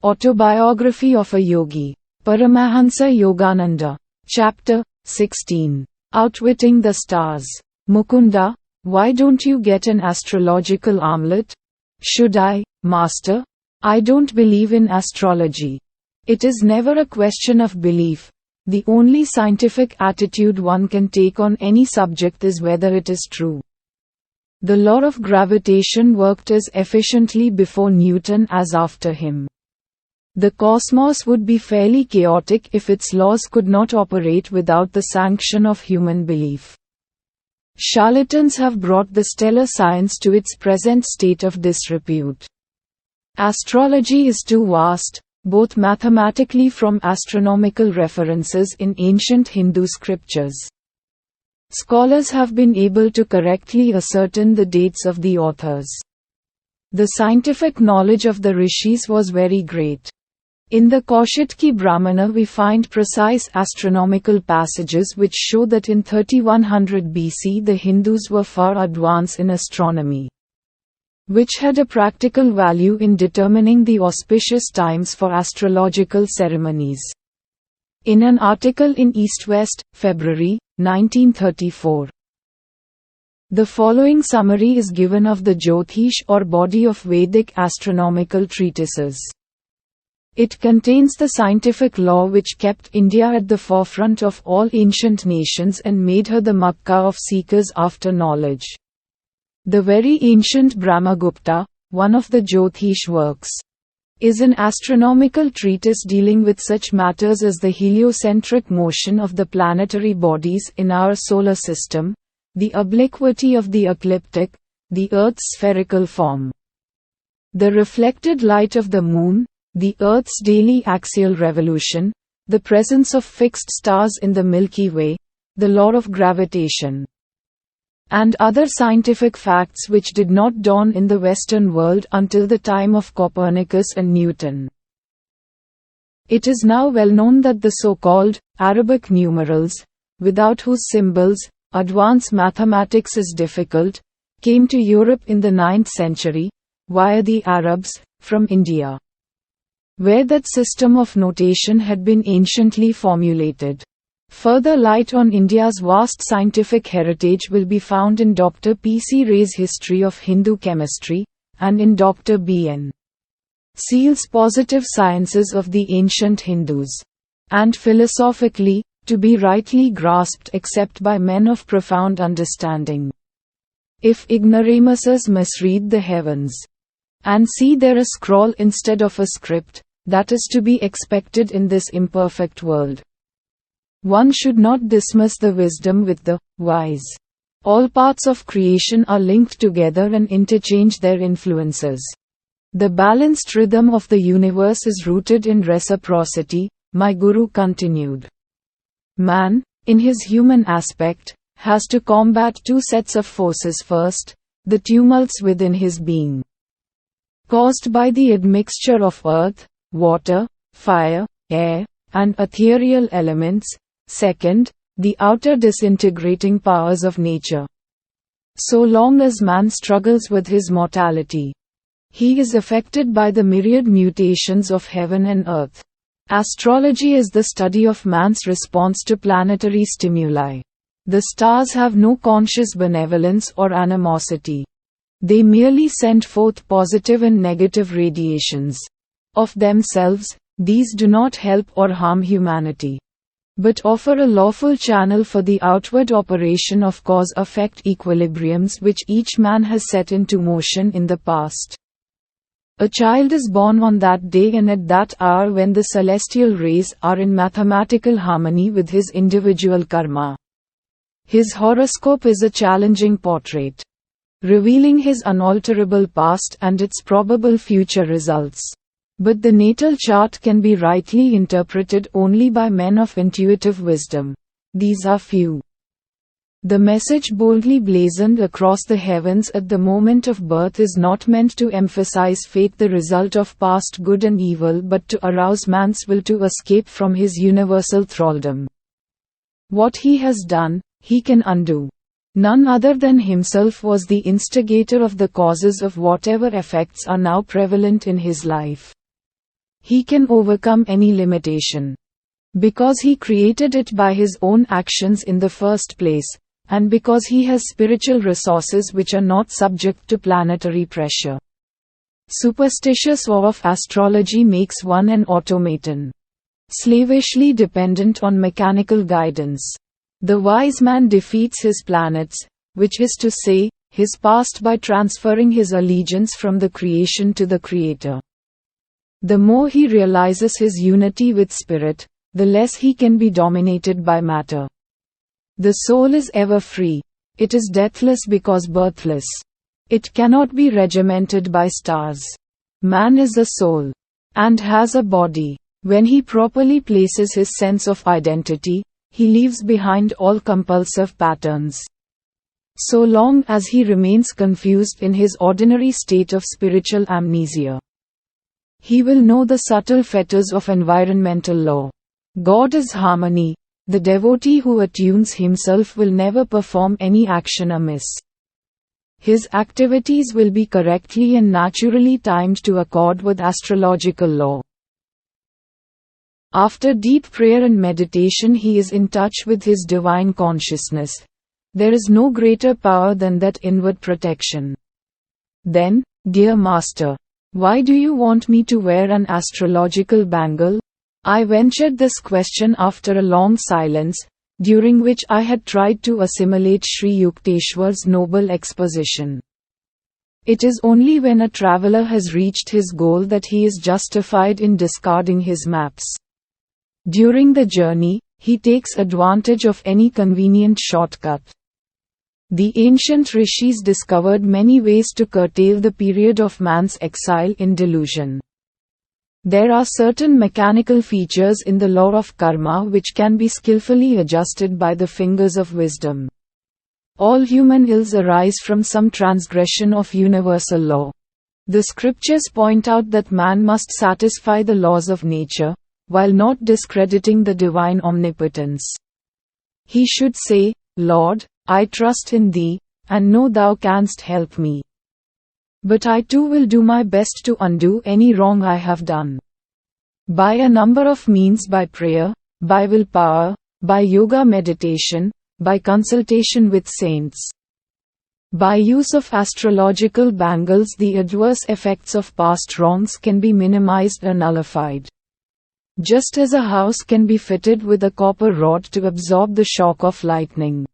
Autobiography of a Yogi. Paramahansa Yogananda. Chapter 16. Outwitting the Stars. Mukunda, why don't you get an astrological amulet? Should I, Master? I don't believe in astrology. It is never a question of belief. The only scientific attitude one can take on any subject is whether it is true. The law of gravitation worked as efficiently before Newton as after him. The cosmos would be fairly chaotic if its laws could not operate without the sanction of human belief. Charlatans have brought the stellar science to its present state of disrepute. Astrology is too vast, both mathematically from astronomical references in ancient Hindu scriptures. Scholars have been able to correctly ascertain the dates of the authors. The scientific knowledge of the rishis was very great. In the Kaushitki Brahmana we find precise astronomical passages which show that in 3100 BC the Hindus were far advanced in astronomy, which had a practical value in determining the auspicious times for astrological ceremonies. In an article in East West, February, 1934. The following summary is given of the Jyotish or body of Vedic astronomical treatises. It contains the scientific law which kept India at the forefront of all ancient nations and made her the Makkah of seekers after knowledge. The very ancient Brahmagupta, one of the Jyotish works, is an astronomical treatise dealing with such matters as the heliocentric motion of the planetary bodies in our solar system, the obliquity of the ecliptic, the Earth's spherical form, the reflected light of the moon, the Earth's daily axial revolution, the presence of fixed stars in the Milky Way, the law of gravitation, and other scientific facts which did not dawn in the Western world until the time of Copernicus and Newton. It is now well known that the so-called Arabic numerals, without whose symbols advanced mathematics is difficult, came to Europe in the 9th century, via the Arabs, from India, where that system of notation had been anciently formulated. Further light on India's vast scientific heritage will be found in Dr. P. C. Ray's History of Hindu Chemistry, and in Dr. B. N. Seal's Positive Sciences of the Ancient Hindus. And philosophically, to be rightly grasped except by men of profound understanding. If ignoramuses misread the heavens, and see there a scroll instead of a script, that is to be expected in this imperfect world. One should not dismiss the wisdom with the wise. All parts of creation are linked together and interchange their influences. The balanced rhythm of the universe is rooted in reciprocity, my Guru continued. Man, in his human aspect, has to combat two sets of forces first, the tumults within his being, caused by the admixture of earth, water, fire, air, and ethereal elements. Second, the outer disintegrating powers of nature. So long as man struggles with his mortality, he is affected by the myriad mutations of heaven and earth. Astrology is the study of man's response to planetary stimuli. The stars have no conscious benevolence or animosity. They merely send forth positive and negative radiations. Of themselves, these do not help or harm humanity, but offer a lawful channel for the outward operation of cause-effect equilibriums which each man has set into motion in the past. A child is born on that day and at that hour when the celestial rays are in mathematical harmony with his individual karma. His horoscope is a challenging portrait, revealing his unalterable past and its probable future results. But the natal chart can be rightly interpreted only by men of intuitive wisdom. These are few. The message boldly blazoned across the heavens at the moment of birth is not meant to emphasize fate, the result of past good and evil, but to arouse man's will to escape from his universal thraldom. What he has done, he can undo. None other than himself was the instigator of the causes of whatever effects are now prevalent in his life. He can overcome any limitation. Because he created it by his own actions in the first place, and because he has spiritual resources which are not subject to planetary pressure. Superstitious awe of astrology makes one an automaton, slavishly dependent on mechanical guidance. The wise man defeats his planets, which is to say, his past, by transferring his allegiance from the creation to the Creator. The more he realizes his unity with Spirit, the less he can be dominated by matter. The soul is ever free. It is deathless because birthless. It cannot be regimented by stars. Man is a soul, and has a body. When he properly places his sense of identity, he leaves behind all compulsive patterns. So long as he remains confused in his ordinary state of spiritual amnesia, he will know the subtle fetters of environmental law. God is harmony. The devotee who attunes himself will never perform any action amiss. His activities will be correctly and naturally timed to accord with astrological law. After deep prayer and meditation, he is in touch with his divine consciousness. There is no greater power than that inward protection. Then, dear Master, why do you want me to wear an astrological bangle? I ventured this question after a long silence, during which I had tried to assimilate Sri Yukteswar's noble exposition. It is only when a traveler has reached his goal that he is justified in discarding his maps. During the journey, he takes advantage of any convenient shortcut. The ancient rishis discovered many ways to curtail the period of man's exile in delusion. There are certain mechanical features in the law of karma which can be skillfully adjusted by the fingers of wisdom. All human ills arise from some transgression of universal law. The scriptures point out that man must satisfy the laws of nature, while not discrediting the divine omnipotence. He should say, Lord, I trust in thee, and know thou canst help me. But I too will do my best to undo any wrong I have done. By a number of means, by prayer, by willpower, by yoga meditation, by consultation with saints. By use of astrological bangles, the adverse effects of past wrongs can be minimized or nullified. Just as a house can be fitted with a copper rod to absorb the shock of lightning,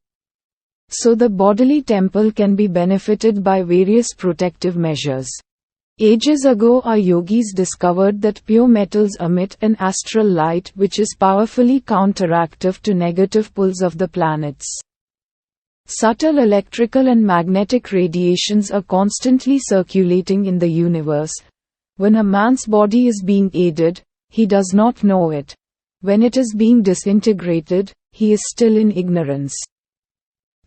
so the bodily temple can be benefited by various protective measures. Ages ago, our yogis discovered that pure metals emit an astral light which is powerfully counteractive to negative pulls of the planets. Subtle electrical and magnetic radiations are constantly circulating in the universe. When a man's body is being aided, he does not know it. When it is being disintegrated, he is still in ignorance.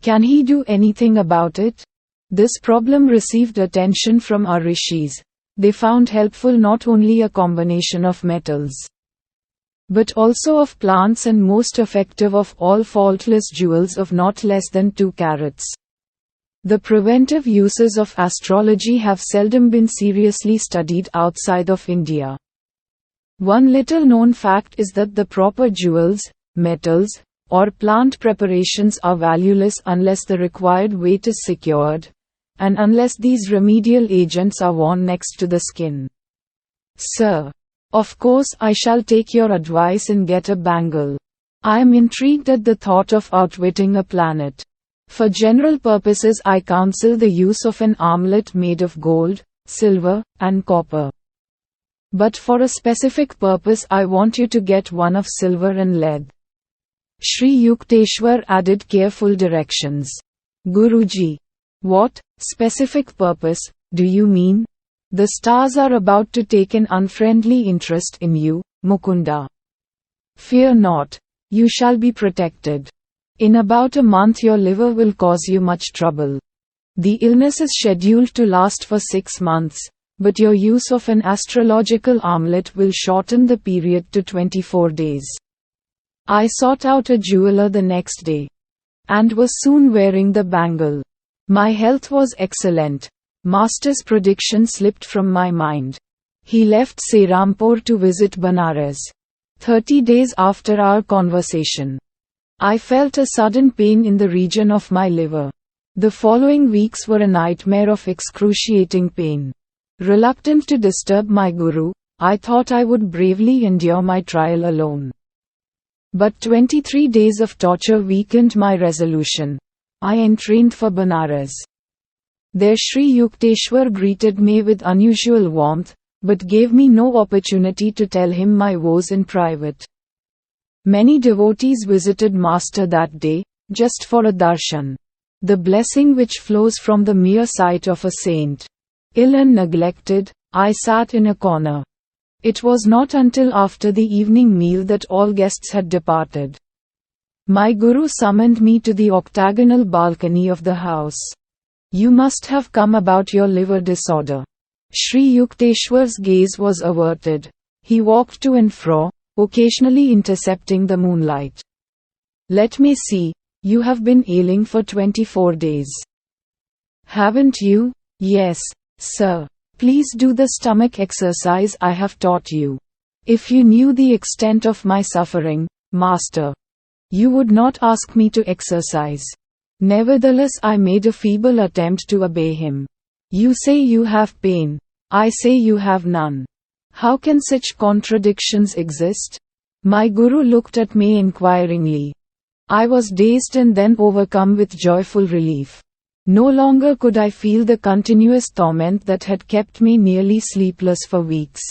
Can he do anything about it? This problem received attention from our rishis. They found helpful not only a combination of metals, but also of plants, and most effective of all, faultless jewels of not less than 2 carats. The preventive uses of astrology have seldom been seriously studied outside of India. One little known fact is that the proper jewels, metals, or plant preparations are valueless unless the required weight is secured, and unless these remedial agents are worn next to the skin. Sir, of course I shall take your advice and get a bangle. I am intrigued at the thought of outwitting a planet. For general purposes I counsel the use of an armlet made of gold, silver, and copper. But for a specific purpose I want you to get one of silver and lead. Sri Yukteswar added careful directions. Guruji, what specific purpose do you mean? The stars are about to take an unfriendly interest in you, Mukunda. Fear not, you shall be protected. In about a month your liver will cause you much trouble. The illness is scheduled to last for 6 months, but your use of an astrological armlet will shorten the period to 24 days. I sought out a jeweler the next day, and was soon wearing the bangle. My health was excellent. Master's prediction slipped from my mind. He left Serampore to visit Banaras. 30 days after our conversation, I felt a sudden pain in the region of my liver. The following weeks were a nightmare of excruciating pain. Reluctant to disturb my guru, I thought I would bravely endure my trial alone. But 23 days of torture weakened my resolution. I entrained for Banaras. There Sri Yukteswar greeted me with unusual warmth, but gave me no opportunity to tell him my woes in private. Many devotees visited Master that day, just for a darshan. The blessing which flows from the mere sight of a saint. Ill and neglected, I sat in a corner. It was not until after the evening meal that all guests had departed. My guru summoned me to the octagonal balcony of the house. You must have come about your liver disorder. Sri Yukteswar's gaze was averted. He walked to and fro, occasionally intercepting the moonlight. Let me see, you have been ailing for 24 days. Haven't you? Yes, sir. Please do the stomach exercise I have taught you. If you knew the extent of my suffering, Master, you would not ask me to exercise. Nevertheless, I made a feeble attempt to obey him. You say you have pain. I say you have none. How can such contradictions exist? My guru looked at me inquiringly. I was dazed and then overcome with joyful relief. No longer could I feel the continuous torment that had kept me nearly sleepless for weeks.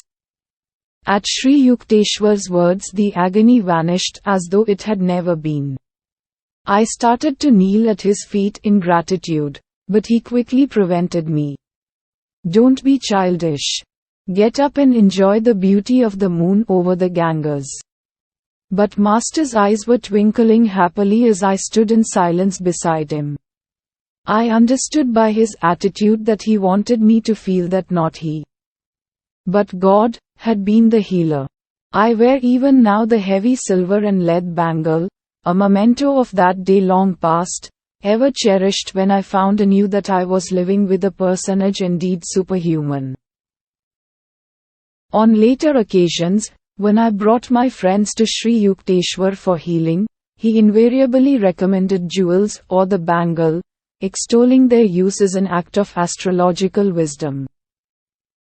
At Sri Yukteswar's words, the agony vanished as though it had never been. I started to kneel at his feet in gratitude, but he quickly prevented me. Don't be childish. Get up and enjoy the beauty of the moon over the Ganges. But Master's eyes were twinkling happily as I stood in silence beside him. I understood by his attitude that he wanted me to feel that not he, but God, had been the healer. I wear even now the heavy silver and lead bangle, a memento of that day long past, ever cherished when I found anew that I was living with a personage indeed superhuman. On later occasions, when I brought my friends to Sri Yukteswar for healing, he invariably recommended jewels or the bangle, extolling their use as an act of astrological wisdom.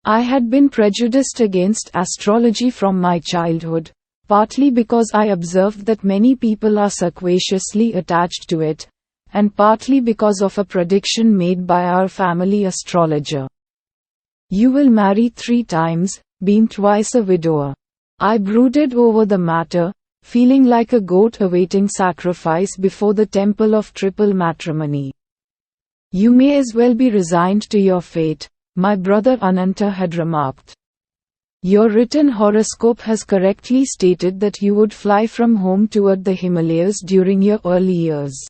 I had been prejudiced against astrology from my childhood, partly because I observed that many people are subconsciously attached to it, and partly because of a prediction made by our family astrologer. You will marry 3 times, being twice a widower. I brooded over the matter, feeling like a goat awaiting sacrifice before the temple of triple matrimony. You may as well be resigned to your fate, my brother Ananta had remarked. Your written horoscope has correctly stated that you would fly from home toward the Himalayas during your early years,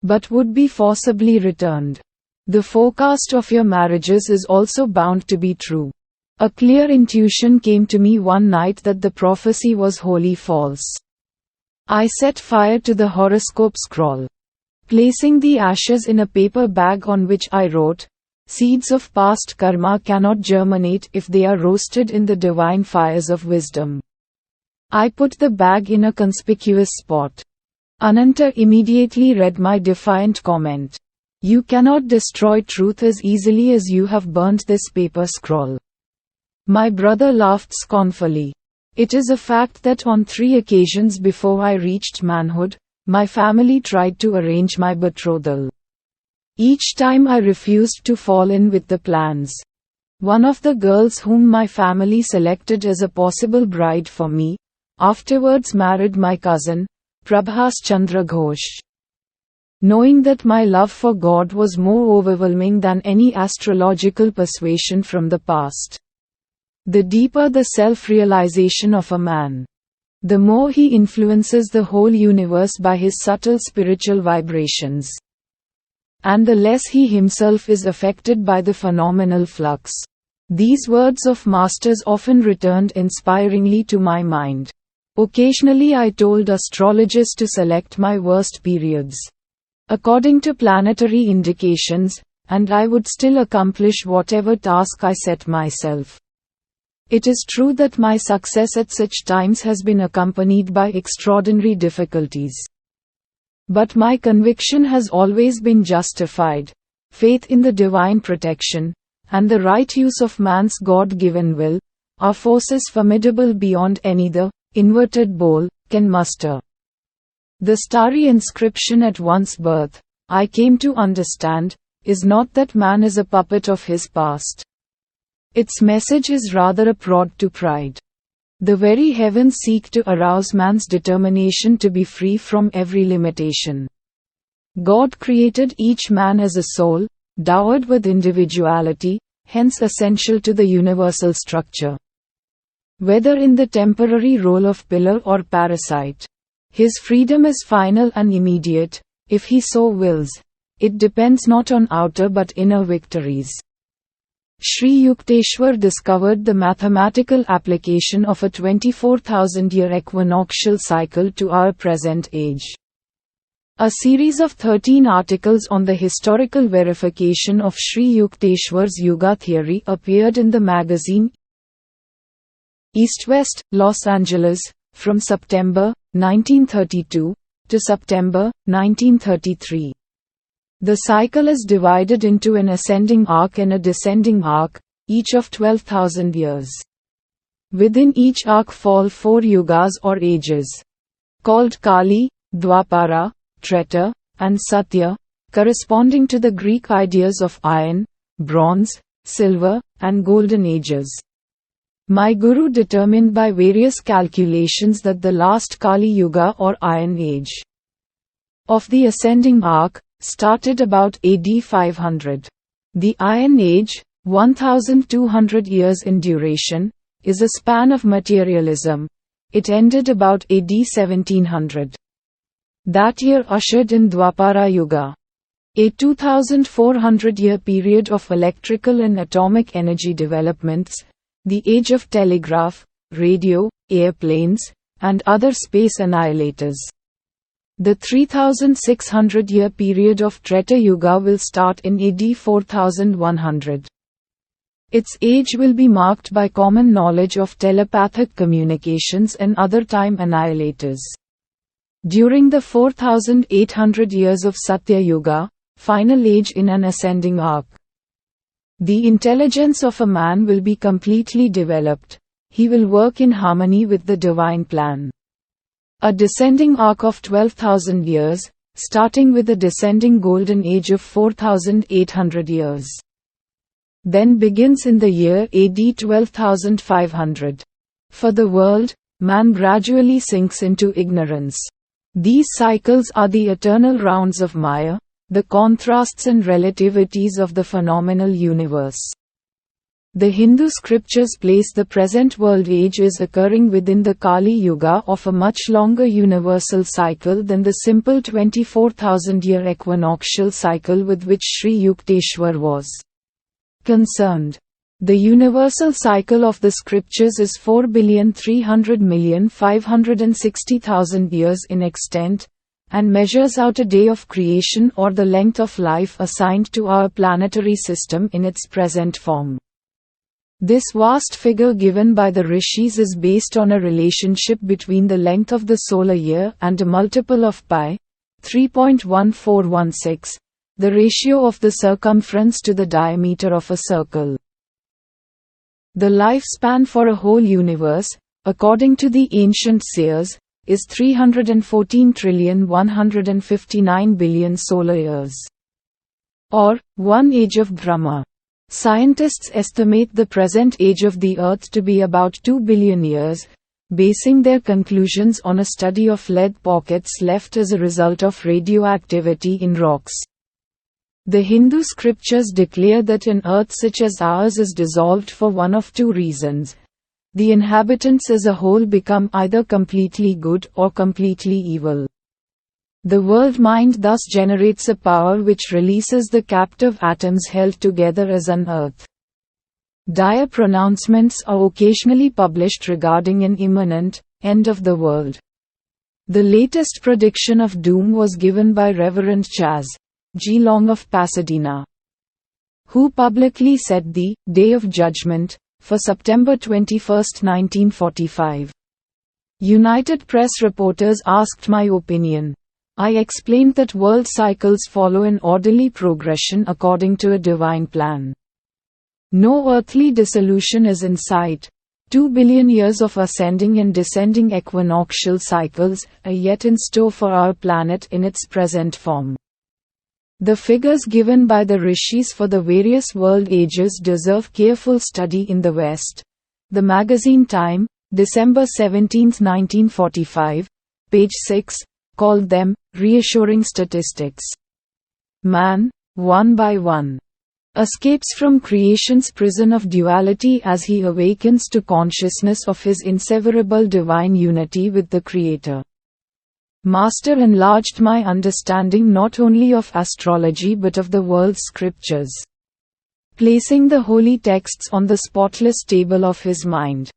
but would be forcibly returned. The forecast of your marriages is also bound to be true. A clear intuition came to me one night that the prophecy was wholly false. I set fire to the horoscope scroll, placing the ashes in a paper bag on which I wrote, "Seeds of past karma cannot germinate if they are roasted in the divine fires of wisdom." I put the bag in a conspicuous spot. Ananta immediately read my defiant comment. You cannot destroy truth as easily as you have burnt this paper scroll. My brother laughed scornfully. It is a fact that on 3 occasions before I reached manhood, my family tried to arrange my betrothal. Each time I refused to fall in with the plans. One of the girls whom my family selected as a possible bride for me, afterwards married my cousin, Prabhas Chandra Ghosh. Knowing that my love for God was more overwhelming than any astrological persuasion from the past. The deeper the self-realization of a man, the more he influences the whole universe by his subtle spiritual vibrations, and the less he himself is affected by the phenomenal flux. These words of Masters often returned inspiringly to my mind. Occasionally I told astrologers to select my worst periods, according to planetary indications, and I would still accomplish whatever task I set myself. It is true that my success at such times has been accompanied by extraordinary difficulties. But my conviction has always been justified. Faith in the divine protection, and the right use of man's God-given will, are forces formidable beyond any the inverted bowl can muster. The starry inscription at one's birth, I came to understand, is not that man is a puppet of his past. Its message is rather a prod to pride. The very heavens seek to arouse man's determination to be free from every limitation. God created each man as a soul, dowered with individuality, hence essential to the universal structure. Whether in the temporary role of pillar or parasite, his freedom is final and immediate, if he so wills. It depends not on outer but inner victories. Sri Yukteswar discovered the mathematical application of a 24,000-year equinoctial cycle to our present age. A series of 13 articles on the historical verification of Sri Yukteswar's Yuga theory appeared in the magazine East-West, Los Angeles, from September 1932 to September 1933. The cycle is divided into an ascending arc and a descending arc, each of 12,000 years. Within each arc fall 4 yugas or ages, called Kali, Dwapara, Treta, and Satya, corresponding to the Greek ideas of iron, bronze, silver, and golden ages. My guru determined by various calculations that the last Kali Yuga or Iron Age of the ascending arc started about AD 500. The Iron Age, 1200 years in duration, is a span of materialism. It ended about AD 1700. That year ushered in Dwapara Yuga, a 2400-year period of electrical and atomic energy developments, the age of telegraph, radio, airplanes, and other space annihilators. The 3600-year period of Treta Yuga will start in AD 4100. Its age will be marked by common knowledge of telepathic communications and other time annihilators. During the 4800 years of Satya Yuga, final age in an ascending arc, the intelligence of a man will be completely developed. He will work in harmony with the divine plan. A descending arc of 12,000 years, starting with a descending golden age of 4,800 years. Then begins in the year AD 12,500. For the world, man gradually sinks into ignorance. These cycles are the eternal rounds of Maya, the contrasts and relativities of the phenomenal universe. The Hindu scriptures place the present world age as occurring within the Kali Yuga of a much longer universal cycle than the simple 24,000-year equinoctial cycle with which Sri Yukteswar was concerned. The universal cycle of the scriptures is 4,300,560,000 years in extent, and measures out a day of creation or the length of life assigned to our planetary system in its present form. This vast figure given by the rishis is based on a relationship between the length of the solar year and a multiple of pi, 3.1416, the ratio of the circumference to the diameter of a circle. The lifespan for a whole universe, according to the ancient seers, is 314,159,000,000,000 solar years, or 1 age of Brahma. Scientists estimate the present age of the Earth to be about 2 billion years, basing their conclusions on a study of lead pockets left as a result of radioactivity in rocks. The Hindu scriptures declare that an Earth such as ours is dissolved for one of two reasons. The inhabitants as a whole become either completely good or completely evil. The world mind thus generates a power which releases the captive atoms held together as an earth. Dire pronouncements are occasionally published regarding an imminent end of the world. The latest prediction of doom was given by Reverend Chaz G. Long of Pasadena, who publicly said the Day of Judgment for September 21, 1945. United Press reporters asked my opinion. I explained that world cycles follow an orderly progression according to a divine plan. No earthly dissolution is in sight. 2 billion years of ascending and descending equinoctial cycles are yet in store for our planet in its present form. The figures given by the rishis for the various world ages deserve careful study in the West. The magazine Time, December 17, 1945, page 6, called them reassuring statistics. Man, one by one, escapes from creation's prison of duality as he awakens to consciousness of his inseverable divine unity with the Creator. Master enlarged my understanding not only of astrology but of the world's scriptures. Placing the holy texts on the spotless table of his mind,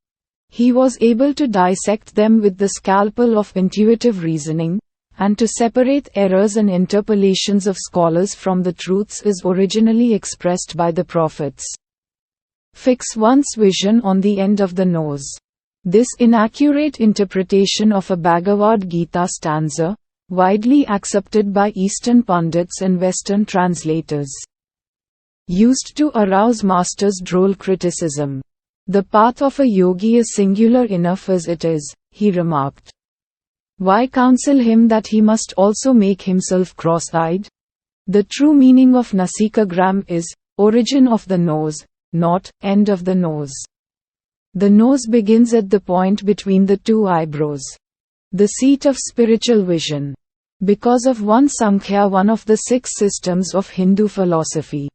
he was able to dissect them with the scalpel of intuitive reasoning, and to separate errors and interpolations of scholars from the truths as originally expressed by the prophets. Fix one's vision on the end of the nose. This inaccurate interpretation of a Bhagavad Gita stanza, widely accepted by Eastern pundits and Western translators, used to arouse Master's droll criticism. The path of a yogi is singular enough as it is, he remarked. Why counsel him that he must also make himself cross-eyed? The true meaning of Nasikagram is, origin of the nose, not, end of the nose. The nose begins at the point between the two eyebrows, the seat of spiritual vision. Because of one Samkhya, one of the 6 systems of Hindu philosophy,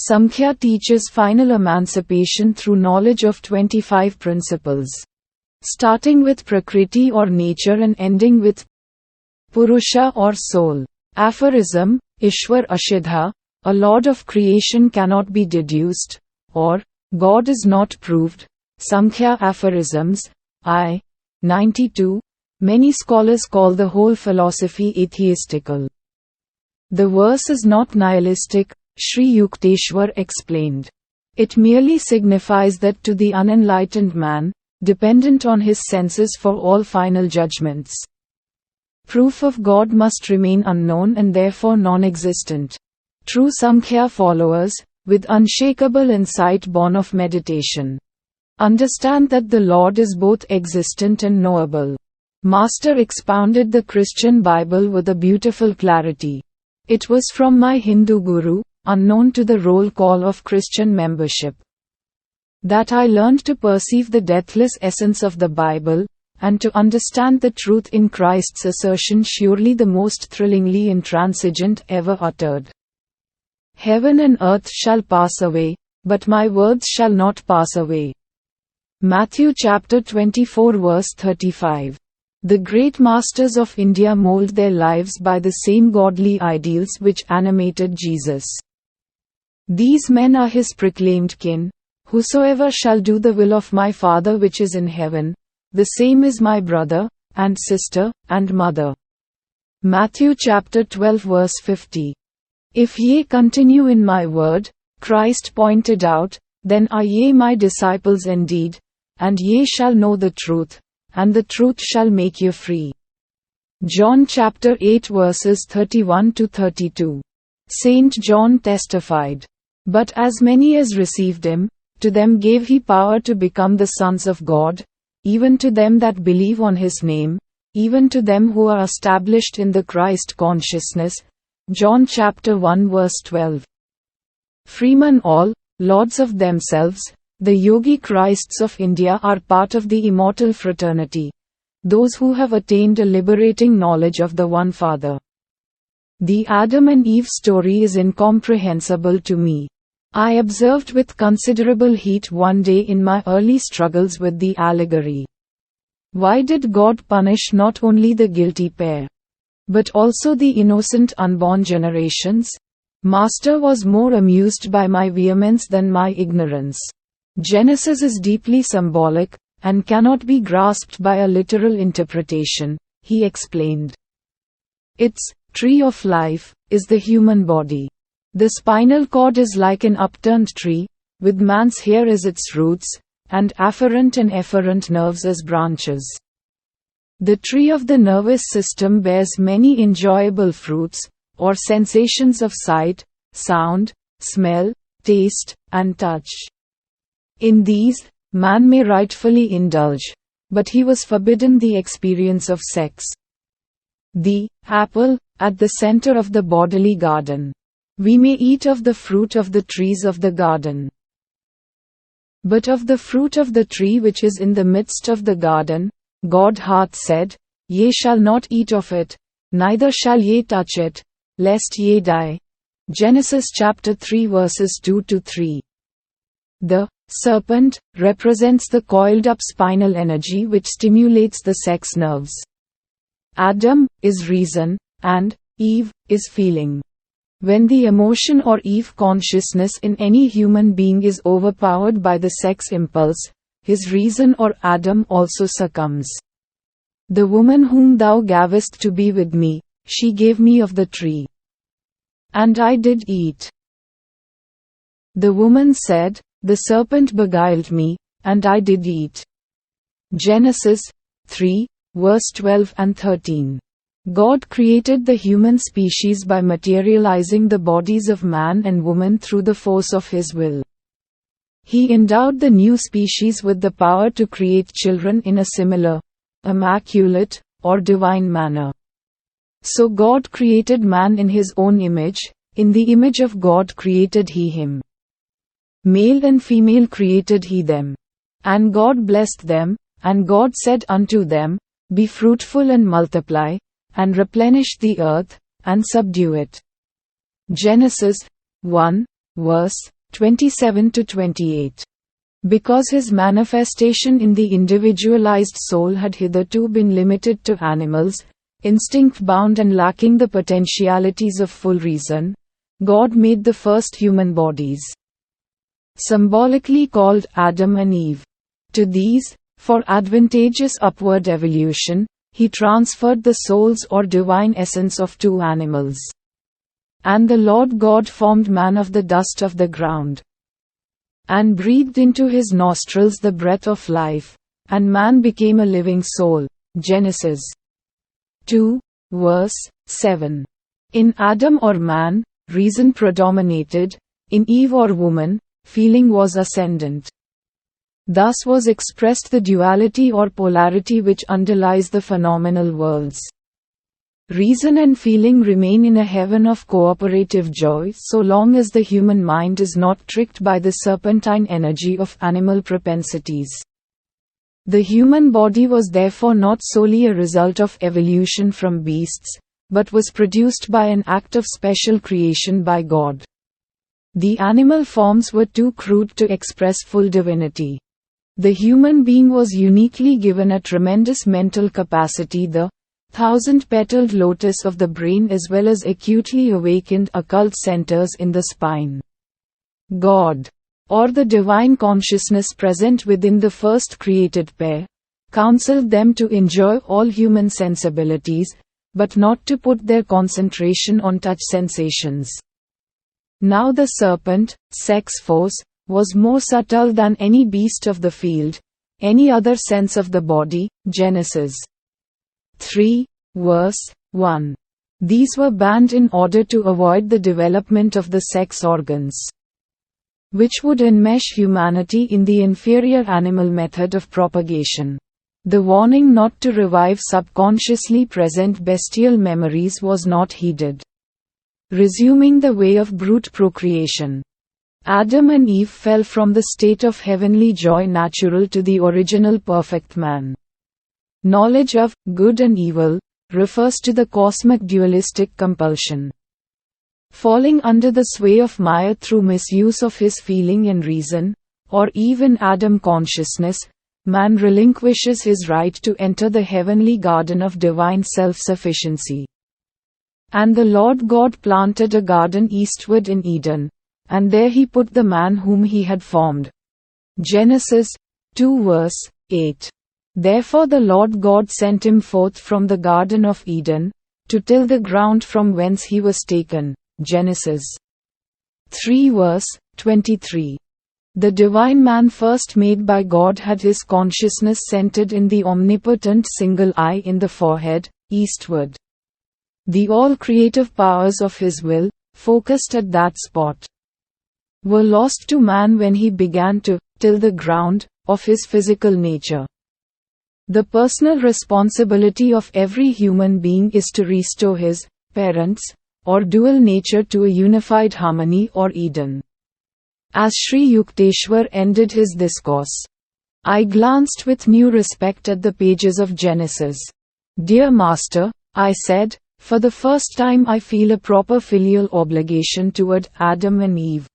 Samkhya teaches final emancipation through knowledge of 25 principles, starting with Prakriti or nature and ending with Purusha or soul. Aphorism, Ishwar Ashidha, a lord of creation cannot be deduced, or God is not proved. Samkhya aphorisms, I. 92. Many scholars call the whole philosophy atheistical. The verse is not nihilistic, Sri Yukteswar explained. It merely signifies that to the unenlightened man, dependent on his senses for all final judgments, proof of God must remain unknown and therefore non-existent. True Samkhya followers, with unshakable insight born of meditation, understand that the Lord is both existent and knowable. Master expounded the Christian Bible with a beautiful clarity. It was from my Hindu guru, unknown to the roll call of Christian membership, that I learned to perceive the deathless essence of the Bible, and to understand the truth in Christ's assertion, surely the most thrillingly intransigent ever uttered. Heaven and earth shall pass away, but my words shall not pass away. Matthew chapter 24 verse 35. The great masters of India mold their lives by the same godly ideals which animated Jesus. These men are his proclaimed kin. Whosoever shall do the will of my Father which is in heaven, the same is my brother, and sister, and mother. Matthew chapter 12 verse 50. If ye continue in my word, Christ pointed out, then are ye my disciples indeed, and ye shall know the truth, and the truth shall make you free. John chapter 8 verses 31 to 32. Saint John testified, but as many as received him, to them gave he power to become the sons of God, even to them that believe on his name, even to them who are established in the Christ consciousness. John chapter 1 verse 12. Freemen all, lords of themselves, the Yogi Christs of India are part of the immortal fraternity, those who have attained a liberating knowledge of the One Father. The Adam and Eve story is incomprehensible to me. I observed with considerable heat one day in my early struggles with the allegory. Why did God punish not only the guilty pair, but also the innocent unborn generations? Master was more amused by my vehemence than my ignorance. Genesis is deeply symbolic, and cannot be grasped by a literal interpretation, he explained. Its tree of life is the human body. The spinal cord is like an upturned tree, with man's hair as its roots, and afferent and efferent nerves as branches. The tree of the nervous system bears many enjoyable fruits, or sensations of sight, sound, smell, taste, and touch. In these, man may rightfully indulge, but he was forbidden the experience of sex. The apple, at the center of the bodily garden. We may eat of the fruit of the trees of the garden. But of the fruit of the tree which is in the midst of the garden, God hath said, Ye shall not eat of it, neither shall ye touch it, lest ye die. Genesis chapter 3 verses 2-3. The serpent represents the coiled-up spinal energy which stimulates the sex nerves. Adam is reason, and Eve is feeling. When the emotion or Eve consciousness in any human being is overpowered by the sex impulse, his reason or Adam also succumbs. The woman whom thou gavest to be with me, she gave me of the tree. And I did eat. The woman said, The serpent beguiled me, and I did eat. Genesis 3, verse 12 and 13. God created the human species by materializing the bodies of man and woman through the force of His will. He endowed the new species with the power to create children in a similar, immaculate, or divine manner. So God created man in His own image, in the image of God created He him. Male and female created He them. And God blessed them, and God said unto them, Be fruitful and multiply, and replenish the earth, and subdue it. Genesis 1, verse 27-28. Because His manifestation in the individualized soul had hitherto been limited to animals, instinct-bound and lacking the potentialities of full reason, God made the first human bodies, symbolically called Adam and Eve. To these, for advantageous upward evolution, He transferred the souls or divine essence of two animals. And the Lord God formed man of the dust of the ground, and breathed into his nostrils the breath of life, and man became a living soul. Genesis 2, verse 7. In Adam or man, reason predominated, in Eve or woman, feeling was ascendant. Thus was expressed the duality or polarity which underlies the phenomenal worlds. Reason and feeling remain in a heaven of cooperative joy so long as the human mind is not tricked by the serpentine energy of animal propensities. The human body was therefore not solely a result of evolution from beasts, but was produced by an act of special creation by God. The animal forms were too crude to express full divinity. The human being was uniquely given a tremendous mental capacity, the thousand-petaled lotus of the brain, as well as acutely awakened occult centers in the spine. God, or the divine consciousness present within the first created pair, counseled them to enjoy all human sensibilities, but not to put their concentration on touch sensations. Now the serpent, sex force, was more subtle than any beast of the field, any other sense of the body. Genesis 3, verse 1. These were banned in order to avoid the development of the sex organs, which would enmesh humanity in the inferior animal method of propagation. The warning not to revive subconsciously present bestial memories was not heeded. Resuming the way of brute procreation, Adam and Eve fell from the state of heavenly joy natural to the original perfect man. Knowledge of good and evil refers to the cosmic dualistic compulsion. Falling under the sway of Maya through misuse of his feeling and reason, or even Adam consciousness, man relinquishes his right to enter the heavenly garden of divine self-sufficiency. And the Lord God planted a garden eastward in Eden, and there He put the man whom He had formed. Genesis 2 verse 8. Therefore the Lord God sent him forth from the Garden of Eden, to till the ground from whence he was taken. Genesis 3 verse 23. The divine man first made by God had his consciousness centered in the omnipotent single eye in the forehead, eastward. The all-creative powers of his will, focused at that spot, were lost to man when he began to till the ground of his physical nature. The personal responsibility of every human being is to restore his parents, or dual nature to a unified harmony or Eden. As Sri Yukteswar ended his discourse, I glanced with new respect at the pages of Genesis. "Dear Master," I said, "for the first time I feel a proper filial obligation toward Adam and Eve.